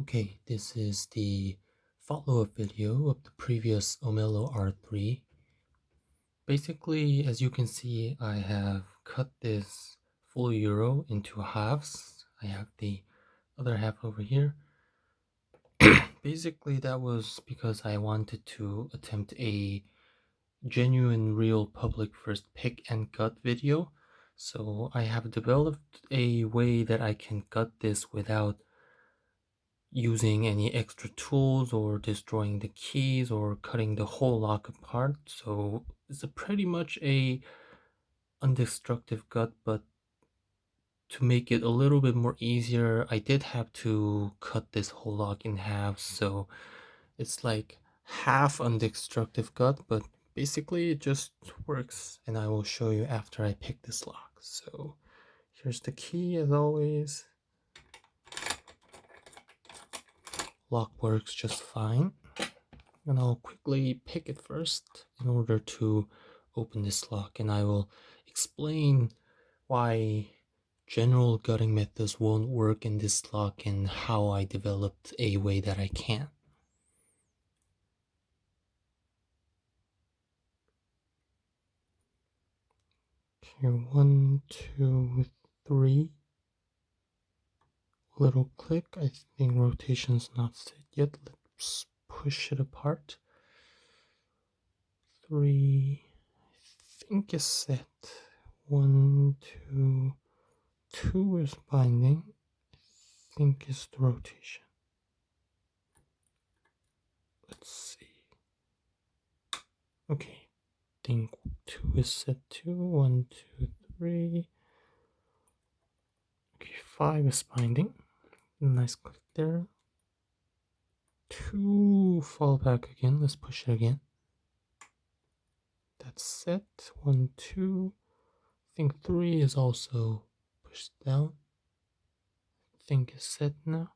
Okay, this is the follow-up video of the previous Omellow R3. Basically, as you can see, I have cut this full euro into halves. I have the other half over here. Basically, that was because I wanted to attempt a genuine, real public first pick and cut video. So I have developed a way that I can cut this without using any extra tools or destroying the keys or cutting the whole lock apart. So it's pretty much a undestructive gut, but to make it a little bit more easier, I did have to cut this whole lock in half. So it's like half undestructive gut, but basically it just works, and I will show you after I pick this lock. So here's the key as always. Lock works just fine. And I'll quickly pick it first in order to open this lock, and I will explain why general gutting methods won't work in this lock and how I developed a way that I can. Okay, 1, 2, 3. Little click. I think rotation's not set yet. Let's push it apart. 3. I think is set. 1, 2. 2 is binding. I think is the rotation. Let's see. Okay, I think 2 is set to 1, 2, 3. Okay, 5 is binding. Nice click there. 2 fall back again. Let's push it again. That's set. 1, 2. I think 3 is also pushed down. I think it's set now.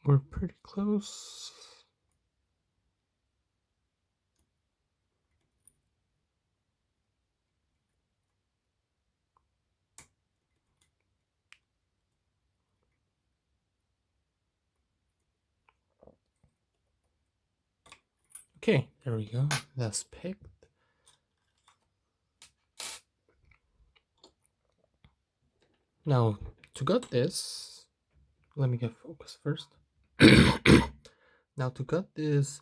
We're pretty close. Okay, there we go. That's picked. Now, to gut this, let me get focused first. Now, to gut this,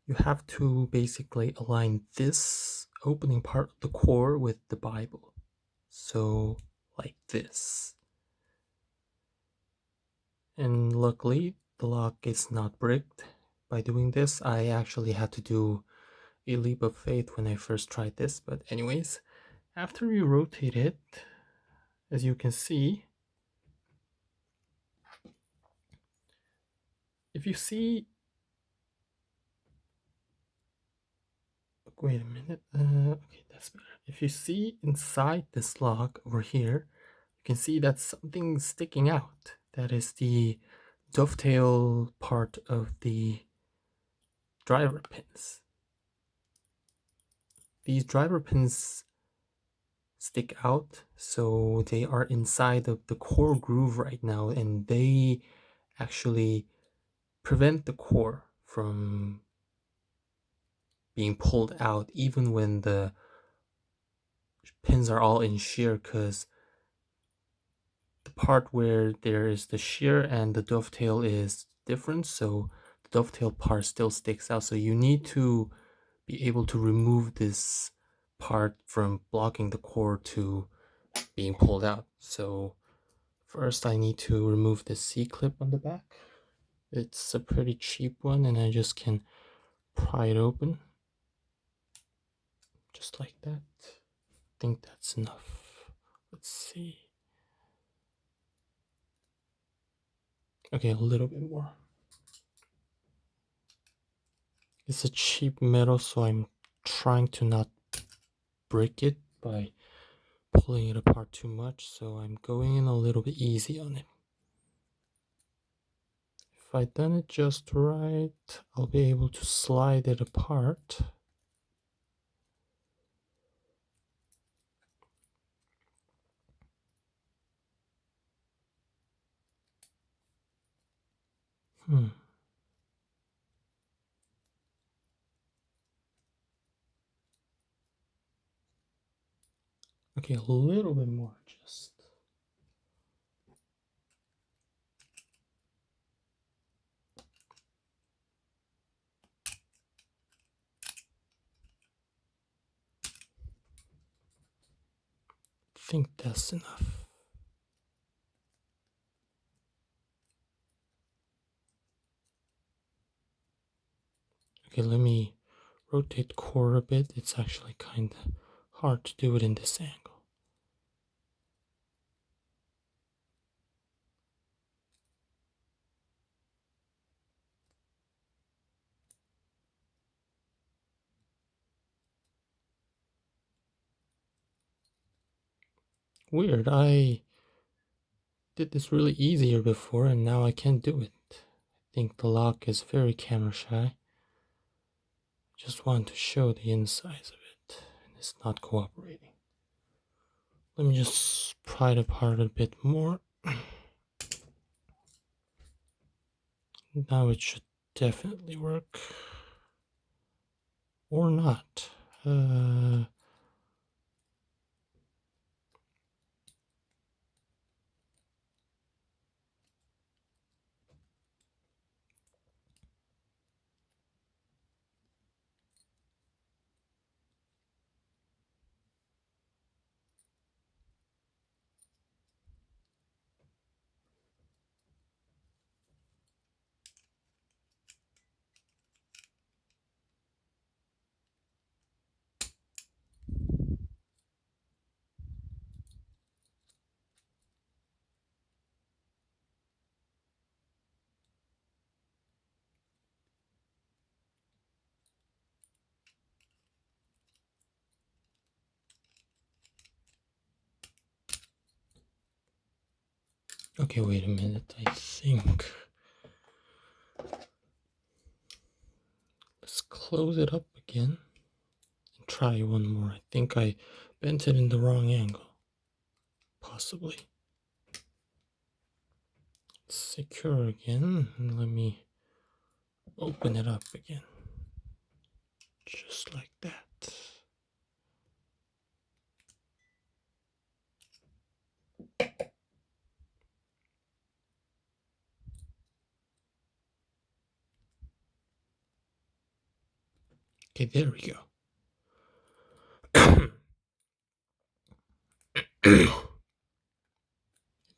you have to basically align this opening part of the core with the Bible. So, like this. And luckily, the lock is not bricked. By doing this, I actually had to do a leap of faith when I first tried this. But anyways, after you rotate it, as you can see, if you see, wait a minute, okay, that's better. If you see inside this lock over here, you can see that something's sticking out. That is the dovetail part of the driver pins. These driver pins stick out, so they are inside of the core groove right now, and they actually prevent the core from being pulled out even when the pins are all in shear, because the part where there is the shear and the dovetail is different, so the dovetail part still sticks out. So you need to be able to remove this part from blocking the core to being pulled out. So first I need to remove the C-clip on the back. It's a pretty cheap one, and I just can pry it open just like that. I think that's enough. Let's see. Okay, a little bit more. It's a cheap metal, so I'm trying to not break it by pulling it apart too much, so I'm going in a little bit easy on it. If I done it just right, I'll be able to slide it apart. Okay, a little bit more just. I think that's enough. Okay, let me rotate the core a bit. It's actually kind of hard to do it in this angle. Weird, I did this really easier before and now I can't do it. I think the lock is very camera shy. Just want to show the insides of it and it's not cooperating. Let me just pry it apart a bit more. Now it should definitely work. Or not. Okay, wait a minute. I think. Let's close it up again and try one more. I think I bent it in the wrong angle. Possibly. Secure again. And let me open it up again. Just like that. Okay, there we go.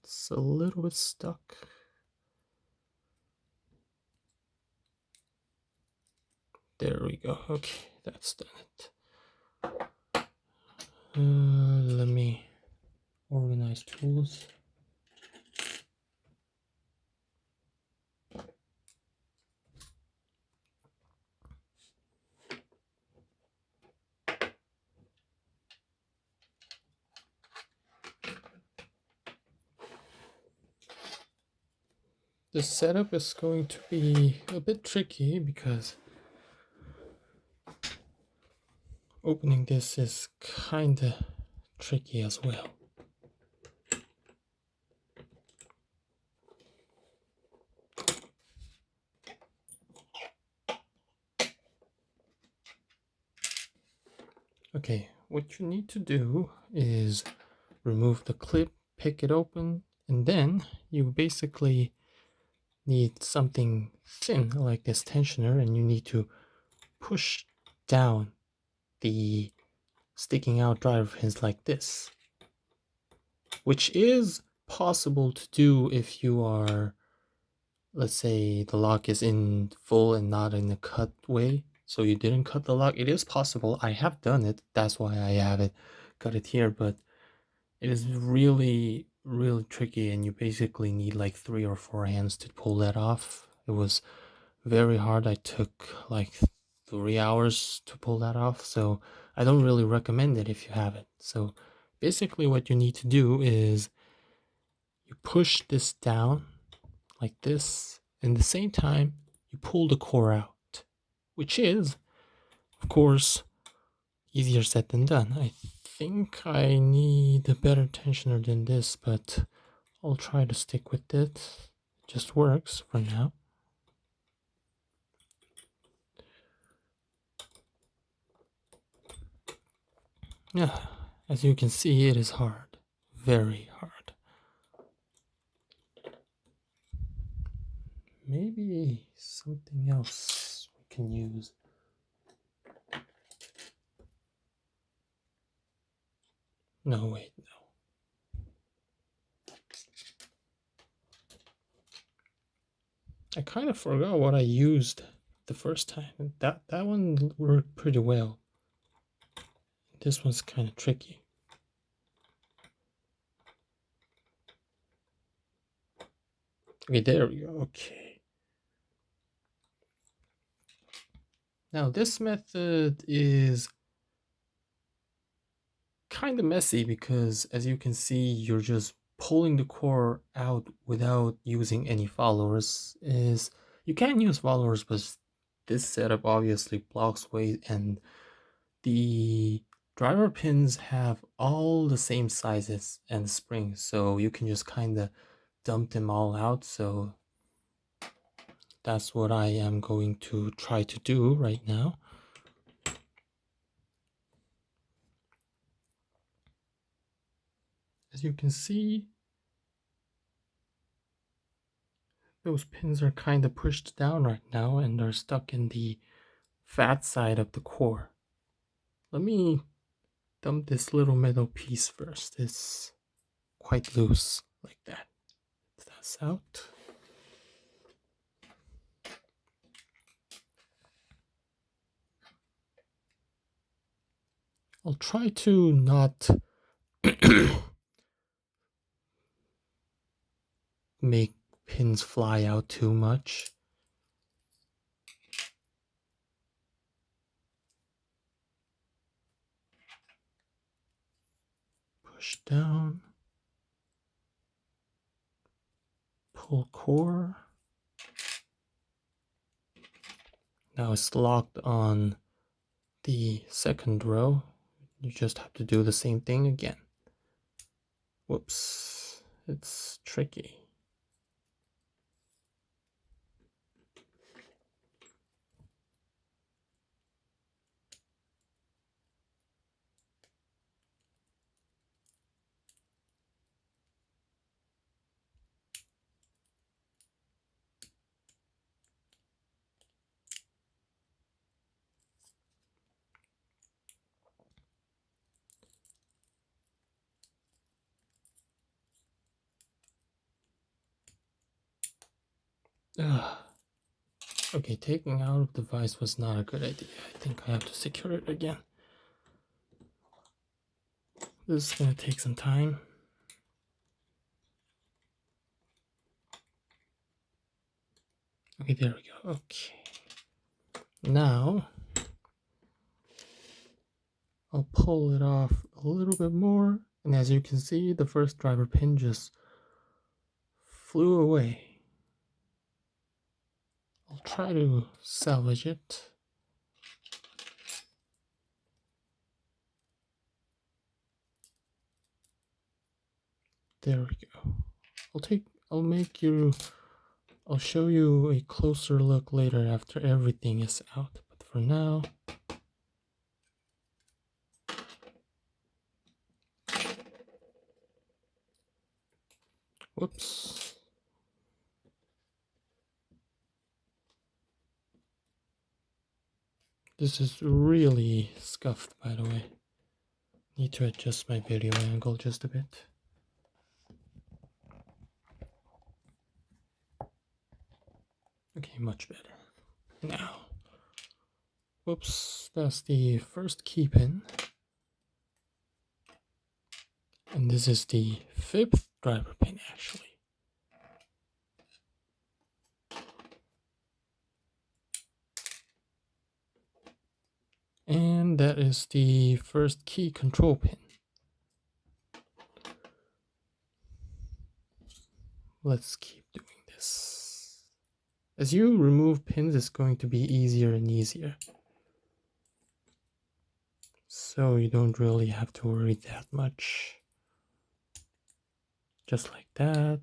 It's a little bit stuck. There we go. Okay, that's done it. Let me organize tools. The setup is going to be a bit tricky because opening this is kinda tricky as well. Okay, what you need to do is remove the clip, pick it open, and then you basically need something thin like this tensioner, and you need to push down the sticking out driver pins like this, which is possible to do if you are, let's say the lock is in full and not in a cut way, so you didn't cut the lock. It is possible. I have done it. That's why I have it cut it here, but it is really tricky and you basically need like 3 or 4 hands to pull that off. It was very hard. I took like 3 hours to pull that off, so I don't really recommend it if you have it. So basically what you need to do is you push this down like this, and at the same time you pull the core out, which is of course easier said than done. I think I need a better tensioner than this, but I'll try to stick with it. It just works for now. Yeah, as you can see, it is hard. Very hard. Maybe something else we can use. No, wait, no. I kind of forgot what I used the first time. That one worked pretty well. This one's kind of tricky. Okay, there we go. Okay. Now this method is kind of messy because, as you can see, you're just pulling the core out without using any followers. Is you can use followers, but this setup obviously blocks weight, and the driver pins have all the same sizes and springs, so you can just kind of dump them all out. So that's what I am going to try to do right now. As you can see, those pins are kind of pushed down right now and are stuck in the fat side of the core. Let me dump this little metal piece first. It's quite loose like that. That's out. I'll try to not make pins fly out too much. Push down. Pull core. Now it's locked on the second row. You just have to do the same thing again. Whoops, it's tricky. Ugh. Okay, taking out the device was not a good idea. I think I have to secure it again. This is gonna take some time. Okay, there we go. Okay. Now, I'll pull it off a little bit more. And as you can see, the first driver pin just flew away. I'll try to salvage it. There we go. I'll show you a closer look later after everything is out. But for now, whoops. This is really scuffed, by the way. Need to adjust my video angle just a bit. Okay, much better. Now, whoops, that's the first key pin. And this is the fifth driver pin, actually. And that is the first key control pin. Let's keep doing this. As you remove pins, it's going to be easier and easier. So you don't really have to worry that much. Just like that.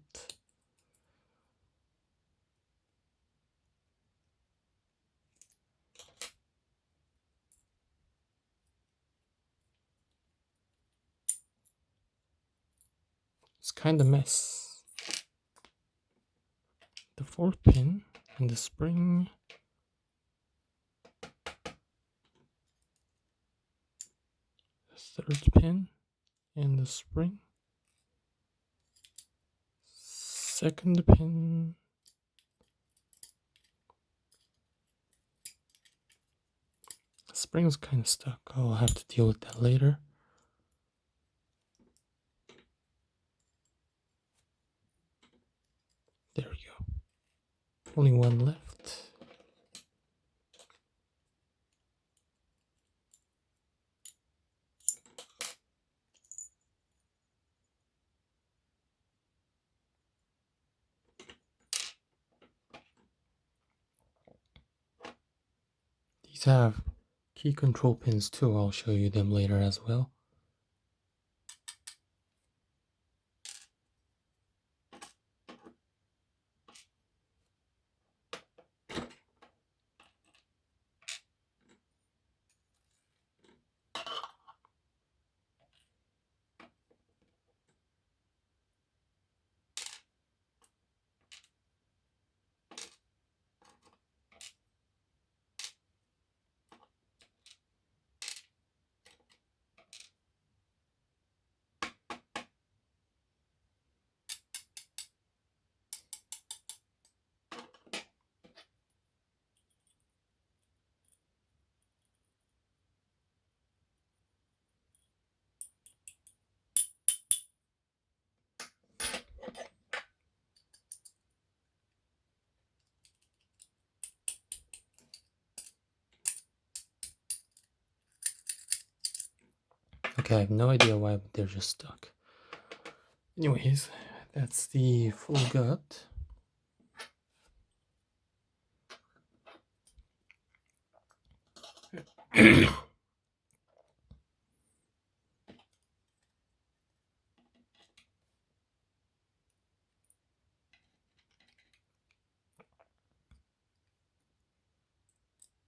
It's kind of mess. The 4th pin and the spring. The 3rd pin and the spring. 2nd pin. The spring's kind of stuck. I'll have to deal with that later. There we go. Only one left. These have key control pins too. I'll show you them later as well. Okay, I have no idea why they're just stuck. Anyways, that's the full gut.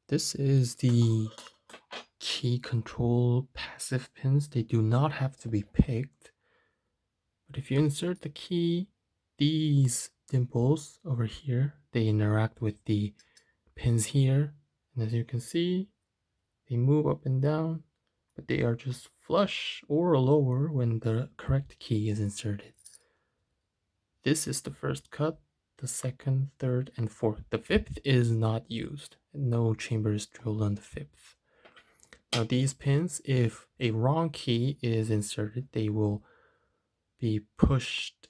This is the key control passive pins. They do not have to be picked. But if you insert the key, these dimples over here, they interact with the pins here. And as you can see, they move up and down, but they are just flush or lower when the correct key is inserted. This is the first cut, the 2nd, 3rd, and 4th. The 5th is not used. No chamber is drilled on the 5th. Now these pins, if a wrong key is inserted, they will be pushed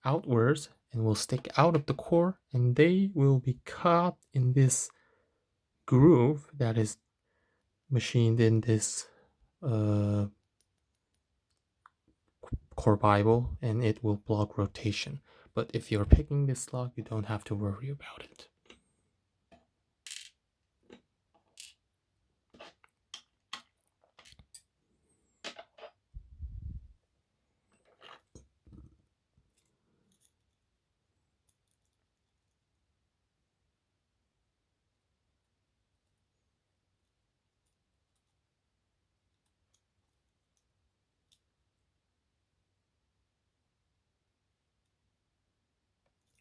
outwards and will stick out of the core, and they will be caught in this groove that is machined in this core Bible, and it will block rotation. But if you're picking this lock, you don't have to worry about it.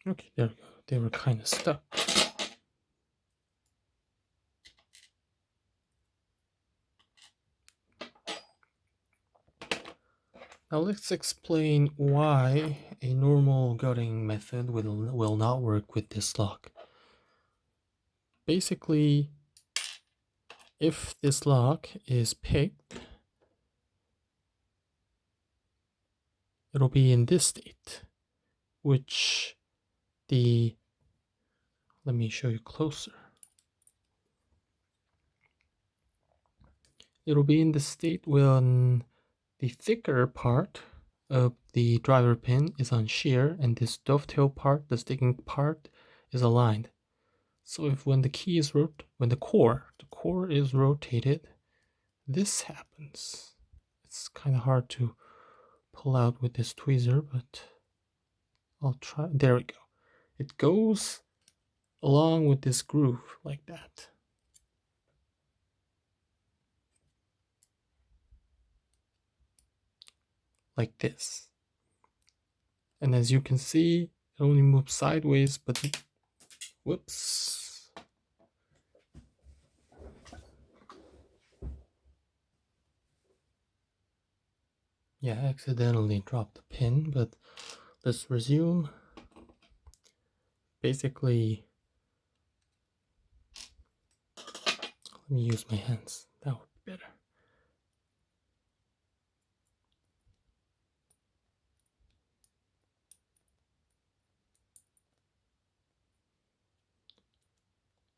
Okay, there we go. They were kind of stuck. Now let's explain why a normal gutting method will not work with this lock. Basically, if this lock is picked, it'll be in this state, which let me show you closer. It'll be in the state when the thicker part of the driver pin is on shear and this dovetail part, the sticking part, is aligned. So if when the core is rotated, this happens. It's kind of hard to pull out with this tweezer, but I'll try. There we go. It goes along with this groove like that. Like this. And as you can see, it only moves sideways, but whoops. Yeah, I accidentally dropped the pin, but let's resume. Basically, let me use my hands. That would be better.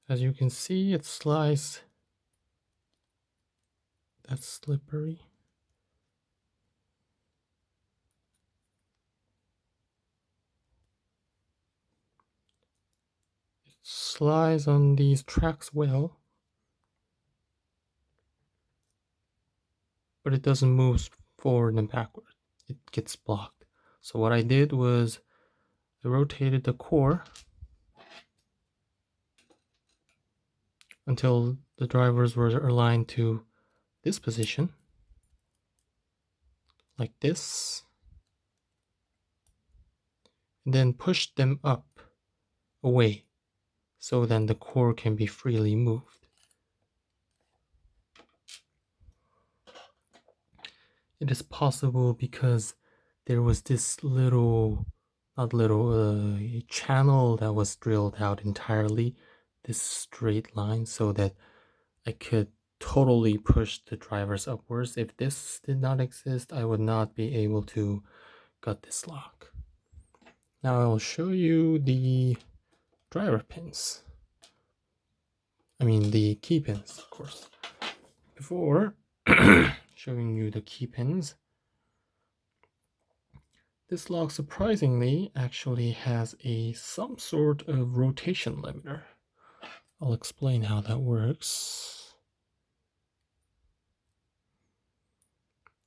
As you can see, it slides. That's slippery. It slides on these tracks well, but it doesn't move forward and backward. It gets blocked. So what I did was I rotated the core until the drivers were aligned to this position, like this, and then pushed them up away so then the core can be freely moved. It is possible because there was this little, not little, channel that was drilled out entirely, this straight line, so that I could totally push the drivers upwards. If this did not exist, I would not be able to gut this lock. Now I will show you the driver pins. I mean the key pins, of course. Before showing you the key pins, this lock surprisingly actually has some sort of rotation limiter. I'll explain how that works.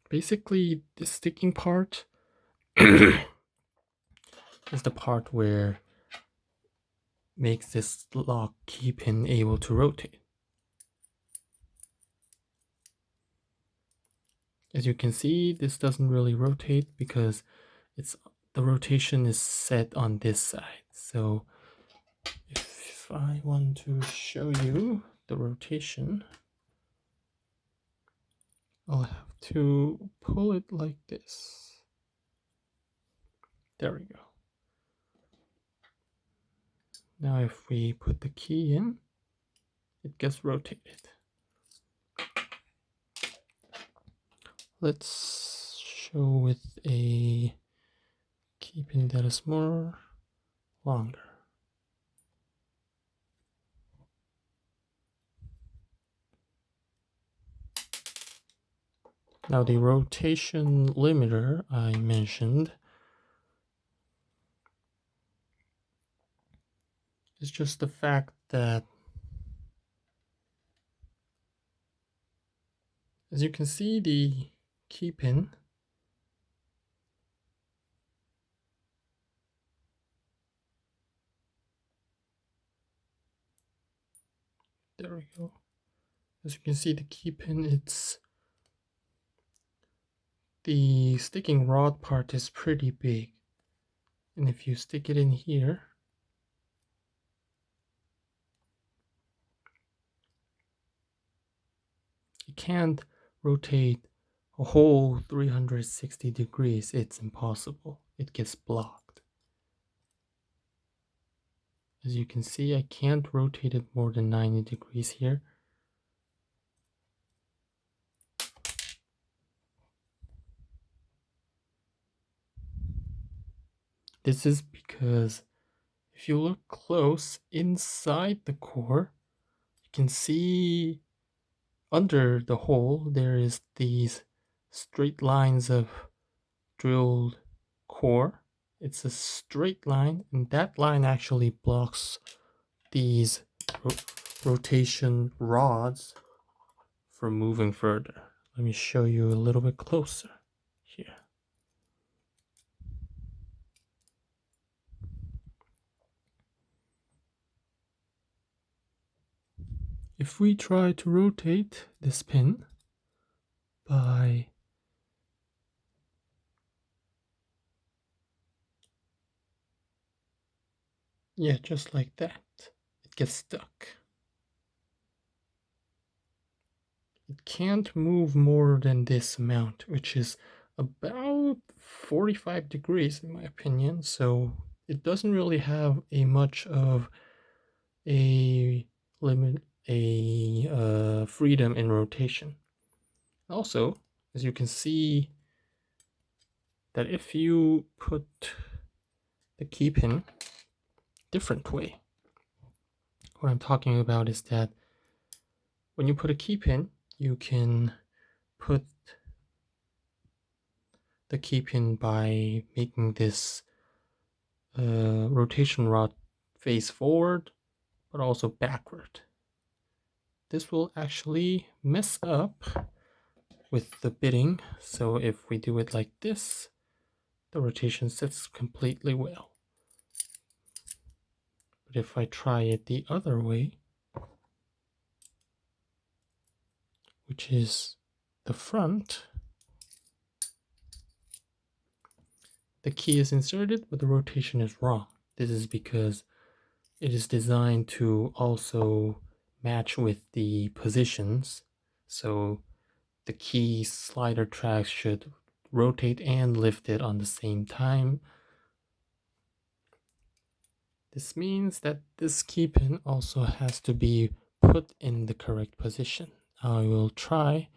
Basically, the sticking part is the part where makes this lock key pin able to rotate. As you can see, this doesn't really rotate because the rotation is set on this side. So if I want to show you the rotation, I'll have to pull it like this. There we go. Now if we put the key in, it gets rotated. Let's show with a key pin that is more longer. Now the rotation limiter I mentioned is just the fact that, as you can see, the key pin there we go. As you can see, the key pin, the sticking rod part is pretty big, and if you stick it in here, you can't rotate a whole 360 degrees. It's impossible. It gets blocked. As you can see, I can't rotate it more than 90 degrees here. This is because if you look close inside the core, you can see under the hole there is these straight lines of drilled core. It's a straight line, and that line actually blocks these rotation rods from moving further. Let me show you a little bit closer here. If we try to rotate this pin by Yeah, just like that. It gets stuck. It can't move more than this amount, which is about 45 degrees in my opinion, so it doesn't really have a much of a limit, freedom in rotation. Also, as you can see, that if you put the key pin different way, what I'm talking about is that when you put a key pin, you can put the key pin by making this rotation rod face forward, but also backward. This will actually mess up with the bitting, so if we do it like this, the rotation sits completely well. But if I try it the other way, which is the front, the key is inserted, but the rotation is wrong. This is because it is designed to also match with the positions. So the key slider tracks should rotate and lift it on the same time. This means that this key pin also has to be put in the correct position. I will try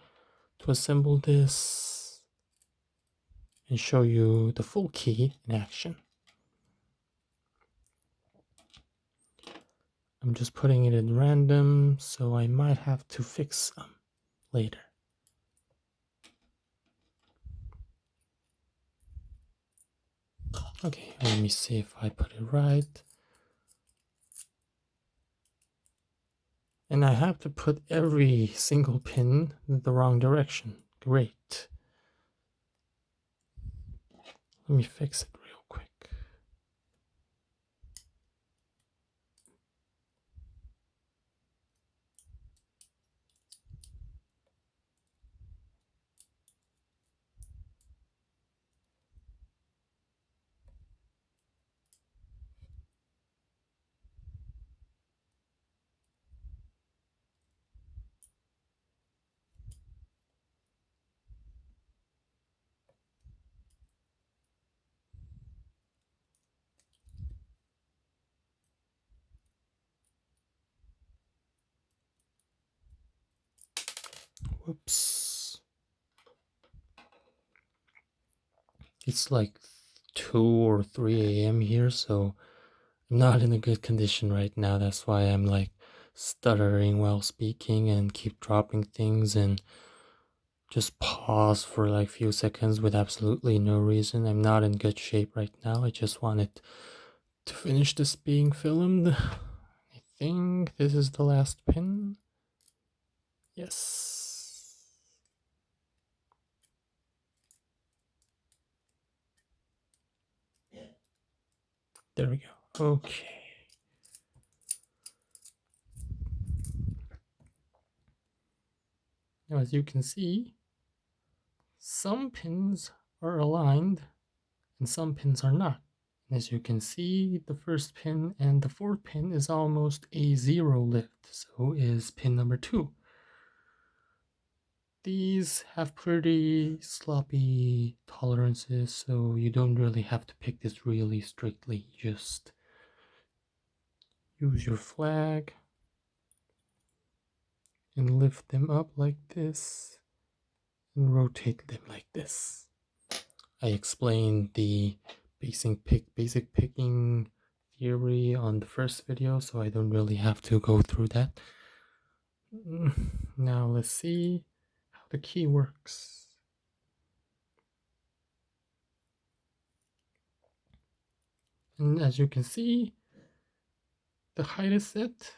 to assemble this and show you the full key in action. I'm just putting it in random, so I might have to fix some later. Okay, let me see if I put it right. And I have to put every single pin in the wrong direction. Great. Let me fix it real quick. Whoops. It's like 2 or 3 a.m. here, so I'm not in a good condition right now. That's why I'm like stuttering while speaking and keep dropping things and just pause for like a few seconds with absolutely no reason. I'm not in good shape right now. I just wanted to finish this being filmed. I think this is the last pin. Yes. There we go. Okay. Now, as you can see, some pins are aligned and some pins are not. And as you can see, the first pin and the fourth pin is almost a zero lift. So is pin number 2. These have pretty sloppy tolerances, so you don't really have to pick this really strictly. Just use your flag and lift them up like this and rotate them like this. I explained the basic picking theory on the first video, so I don't really have to go through that. Now let's see how the key works. And as you can see, the height is set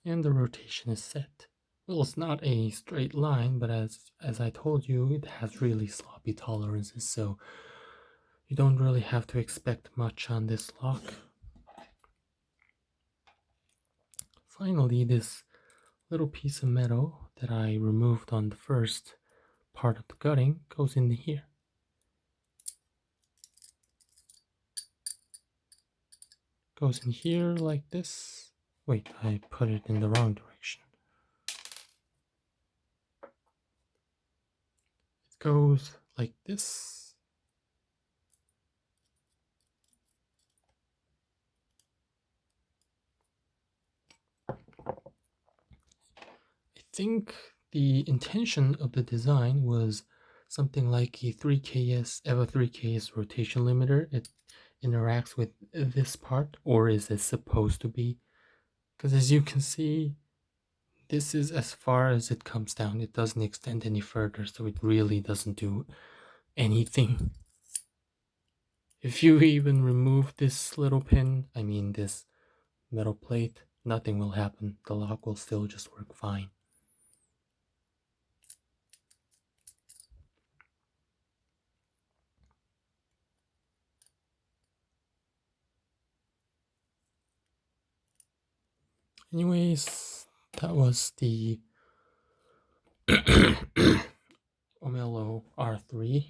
and the rotation is set. Well, it's not a straight line, but as I told you, it has really sloppy tolerances, so you don't really have to expect much on this lock. Finally, this little piece of metal that I removed on the first part of the gutting goes in here. Goes in here like this. Wait, I put it in the wrong direction. It goes like this. I think the intention of the design was something like a 3KS EVA 3KS rotation limiter. It interacts with this part, or is it supposed to be? Because as you can see, this is as far as it comes down. It doesn't extend any further, so it really doesn't do anything. If you even remove this little pin, I mean this metal plate, nothing will happen. The lock will still just work fine. Anyways, that was the Omellow R3.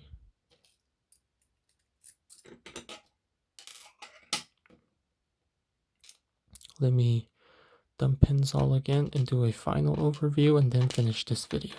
Let me dump pins all again and do a final overview and then finish this video.